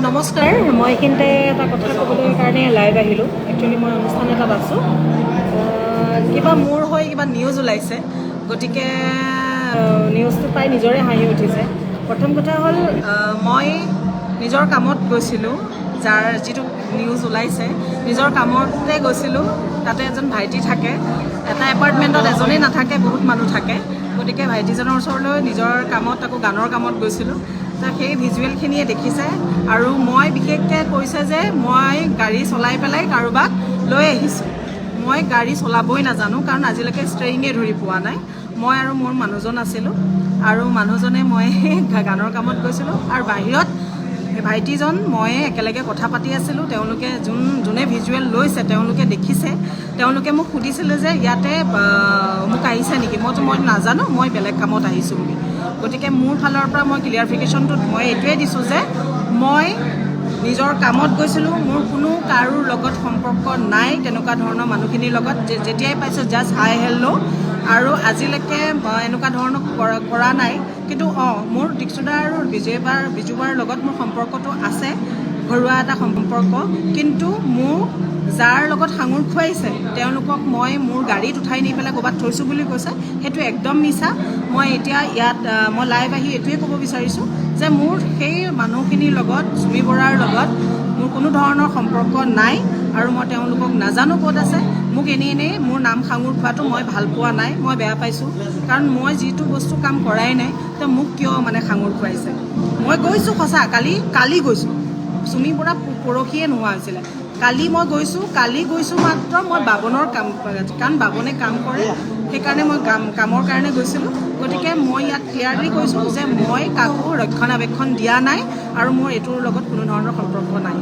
নমস্কাৰ, মই এইখিনিতে এটা কথা ক'বলৈ কাৰণে লাইভ আহিলোঁ। একচুৱেলি মই অনুষ্ঠান এটাত আছোঁ। কিবা মোৰ হৈ কিবা নিউজ ওলাইছে, গতিকে নিউজটো পাই নিজৰে হাঁহি উঠিছে। প্ৰথম কথা হ'ল, মই নিজৰ কামত গৈছিলোঁ, যিটো নিউজ ওলাইছে নিজৰ কামতে গৈছিলোঁ। তাতে এজন ভাইটি থাকে, এটা এপাৰ্টমেণ্টত এজনেই নাথাকে, বহুত মানুহ থাকে। গতিকে ভাইটিজনৰ ওচৰলৈ নিজৰ কামত, আকৌ গানৰ কামত গৈছিলোঁ। সেই ভিজুৱেলখিনিয়ে দেখিছে। আৰু মই বিশেষকৈ কৈছে যে মই গাড়ী চলাই পেলাই কাৰোবাক লৈ আহিছোঁ। মই গাড়ী চলাবই নাজানো, কাৰণ আজিলৈকে ষ্টেৰিঙে ধৰি পোৱা নাই। মই আৰু মোৰ মানুহজন আছিলোঁ, আৰু মানুহজনে মই গানৰ কামত গৈছিলোঁ। আৰু বাহিৰত ভাইটিজন ময়ে একেলগে কথা পাতি আছিলোঁ। তেওঁলোকে যোনে ভিজুৱেল লৈছে তেওঁলোকে দেখিছে। তেওঁলোকে মোক সুধিছিলে যে ইয়াতে মোক আহিছে নেকি? মই নাজানো, মই বেলেগ কামত আহিছোঁ বুলি। গতিকে মোৰ ফালৰ পৰা মই ক্লিয়াৰিফিকেশ্যনটোত মই এইটোৱে দিছোঁ যে মই নিজৰ কামত গৈছিলোঁ। মোৰ কোনো কাৰোৰ লগত সম্পৰ্ক নাই তেনেকুৱা ধৰণৰ মানুহখিনিৰ লগত। যেতিয়াই পাইছোঁ জাষ্ট হাই হেল্ল', আৰু আজিলৈকে এনেকুৱা ধৰণৰ কৰা নাই। কিন্তু মোৰ দীক্ষুদা আৰু বিজুবাৰ লগত মোৰ সম্পৰ্কটো আছে, ঘৰুৱা এটা সম্পৰ্ক। কিন্তু মোৰ যাৰ লগত সাঙুৰ খুৱাইছে তেওঁলোকক মই মোৰ গাড়ীত উঠাই নি পেলাই ক'ৰবাত থৈছোঁ বুলি কৈছে, সেইটো একদম মিছা। মই এতিয়া ইয়াত মই লাইভ আহি এইটোৱে ক'ব বিচাৰিছোঁ যে মোৰ সেই মানুহখিনিৰ লগত, চুমি বৰাৰ লগত মোৰ কোনো ধৰণৰ সম্পৰ্ক নাই, আৰু মই তেওঁলোকক নাজানো ক'ত আছে। মোক এনেই মোৰ নাম সাঙুৰ খোৱাটো মই ভাল পোৱা নাই, মই বেয়া পাইছোঁ। কাৰণ মই যিটো বস্তু কাম কৰাই নাই, তো মোক কিয় সাঙুৰ খুৱাইছে। মই গৈছোঁ সঁচা, কালি গৈছোঁ। চুমি বৰা পৰহিয়ে নোহোৱা হৈছিলে। কালি গৈছোঁ মাত্ৰ মই বাবনৰ কাম, কাৰণ বাবনে কাম কৰে, সেইকাৰণে মই কামৰ কাৰণে গৈছিলোঁ। গতিকে মই ইয়াত ক্লিয়াৰলি কৈছোঁ যে মই কাকো ৰক্ষণাবেক্ষণ দিয়া নাই, আৰু মোৰ এইটোৰ লগত কোনো ধৰণৰ সম্পৰ্ক নাই।